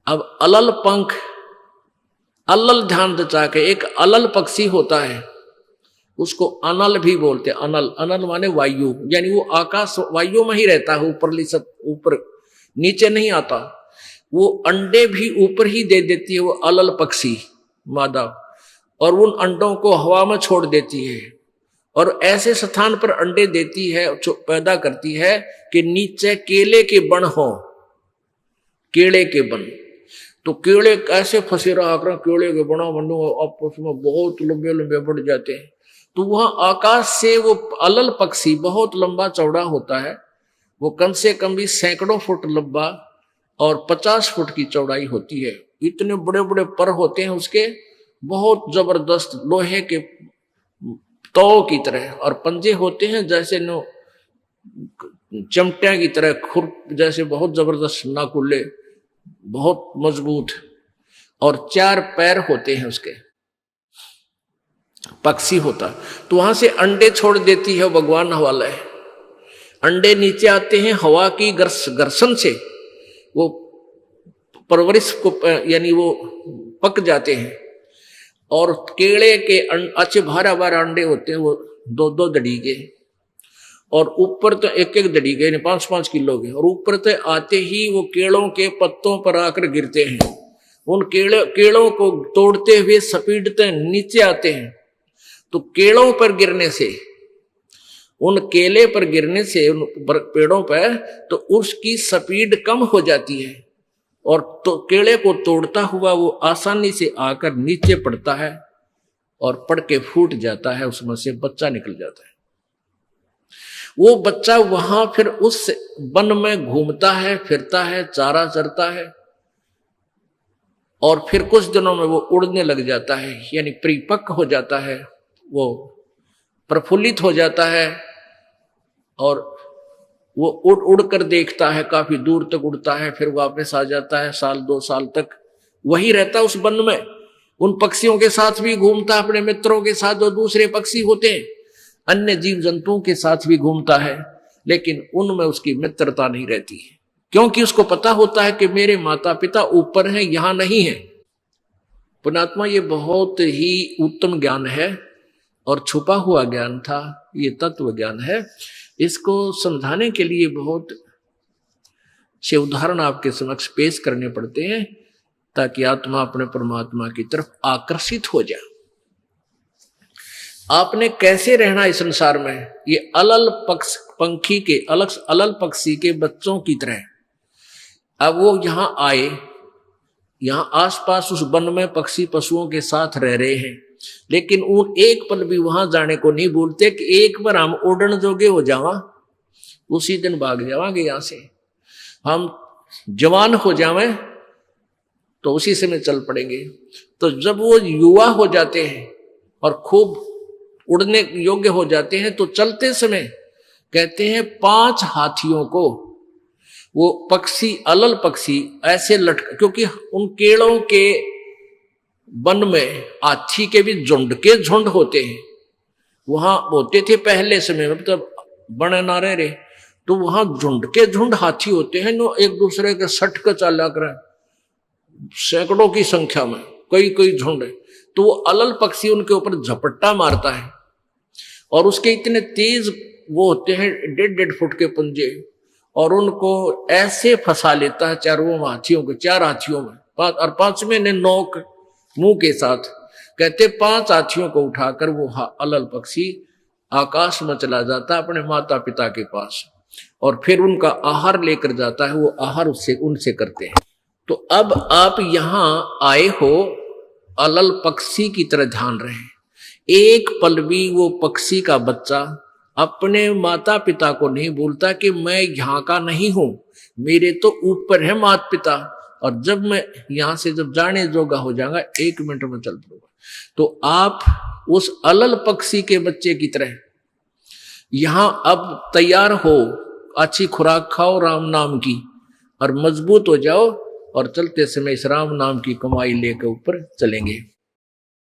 अब अलल पंख, अलल ध्यान दचा के, एक अलल पक्षी होता है उसको अनल भी बोलते हैं। अनल, अनल माने वायु, यानी वो आकाश वायु में ही रहता है, ऊपरली सब ऊपर, नीचे नहीं आता। वो अंडे भी ऊपर ही दे देती है वो अलल पक्षी मादा, और उन अंडों को हवा में छोड़ देती है और ऐसे स्थान पर अंडे देती है, पैदा करती है कि नीचे केले के बन हो, केले के बन। तो केले कैसे फंसे रहा कर, केले के बना बनो आपस में बहुत लंबे लंबे बढ़ जाते हैं। तो वहां आकाश से वो अलल पक्षी बहुत लंबा चौड़ा होता है, वो कम से कम भी सैकड़ों फुट लंबा और 50 फुट की चौड़ाई होती है। इतने बड़े बड़े पर होते हैं उसके, बहुत जबरदस्त लोहे के तौ की तरह, और पंजे होते हैं जैसे नो चमटिया की तरह, खुर जैसे बहुत जबरदस्त नाकुले, बहुत मजबूत, और 4 पैर होते हैं उसके, पक्षी होता। तो वहां से अंडे छोड़ देती है भगवान हवाला है। अंडे नीचे आते हैं हवा की घर्षण से, वो परवरिश को यानी वो पक जाते हैं। और केले के अच्छे भारा भारा अंडे होते हैं, वो 2-2 दड़ी के, और ऊपर तो 1-1 दड़ी के, 5-5 किलो के, और ऊपर तो आते ही वो केलों के पत्तों पर आकर गिरते हैं। उन केलों को तोड़ते हुए सपीटते नीचे आते हैं। तो केलों पर गिरने से, उन केले पर गिरने से, उन पेड़ों पर, तो उसकी स्पीड कम हो जाती है, और तो केले को तोड़ता हुआ वो आसानी से आकर नीचे पड़ता है और पड़ के फूट जाता है, उसमें से बच्चा निकल जाता है। वो बच्चा वहां फिर उस वन में घूमता है, फिरता है, चारा चरता है, और फिर कुछ दिनों में वो उड़ने लग जाता है, यानी परिपक्व हो जाता है, वो प्रफुल्लित हो जाता है, और वो उड़ उड़ कर देखता है, काफी दूर तक उड़ता है, फिर वापस आ जाता है, 1-2 साल तक वही रहता है उस वन में। उन पक्षियों के साथ भी घूमता है, अपने मित्रों के साथ, जो दूसरे पक्षी होते हैं, अन्य जीव जंतुओं के साथ भी घूमता है, लेकिन उनमें उसकी मित्रता नहीं रहती है, क्योंकि उसको पता होता है कि मेरे माता पिता ऊपर हैं, यहां नहीं है। पुण्यात्मा, ये बहुत ही उत्तम ज्ञान है और छुपा हुआ ज्ञान था, ये तत्व ज्ञान है। इसको समझाने के लिए बहुत से उदाहरण आपके समक्ष पेश करने पड़ते हैं, ताकि आत्मा अपने परमात्मा की तरफ आकर्षित हो जाए। आपने कैसे रहना इस संसार में, ये अलल पंखी के, अलल पक्षी के बच्चों की तरह। अब वो यहां आए, यहां आसपास उस वन में पक्षी पशुओं के साथ रह रहे हैं, लेकिन उन एक पल भी वहां जाने को नहीं भूलते कि एक बार हम उड़न जोगे हो जावा, उसी दिन भाग जावांगे यहां से, हम जवान हो जावे तो उसी समय चल पड़ेंगे। तो जब वो युवा हो जाते हैं और खूब उड़ने योग्य हो जाते हैं, तो चलते समय कहते हैं 5 हाथियों को वो पक्षी, अलल पक्षी ऐसे लटक, क्योंकि उन केलों के वन में हाथी के भी झुंड के झुंड होते हैं, वहां होते थे पहले समय में, मतलब बने ना रहे, तो वहां झुंड के झुंड हाथी होते हैं, नो एक दूसरे के सट के चाला कर, सैकड़ों की संख्या में, कई झुंड। तो वो अलल पक्षी उनके ऊपर झपट्टा मारता है, और उसके इतने तेज वो होते हैं 1.5 फुट के पंजे, और उनको ऐसे फंसा लेता है चारों हाथियों को, 4 हाथियों में, और 5वें ने नोक मुंह के साथ। कहते 5 हाथियों को उठाकर वो अलल पक्षी आकाश में चला जाता है अपने माता पिता के पास, और फिर उनका आहार लेकर जाता है, वो आहार उससे उनसे करते हैं। तो अब आप यहां आए हो, अलल पक्षी की तरह ध्यान रहे। एक पल भी वो पक्षी का बच्चा अपने माता पिता को नहीं भूलता कि मैं यहाँ का नहीं हूं, मेरे तो ऊपर है माता पिता, और जब मैं यहां से जब जाने जोगा हो जाऊंगा 1 मिनट में चल पड़ूंगा। तो आप उस अलल पक्षी के बच्चे की तरह यहां अब तैयार हो, अच्छी खुराक खाओ राम नाम की, और मजबूत हो जाओ, और चलते समय इस राम नाम की कमाई लेकर ऊपर चलेंगे।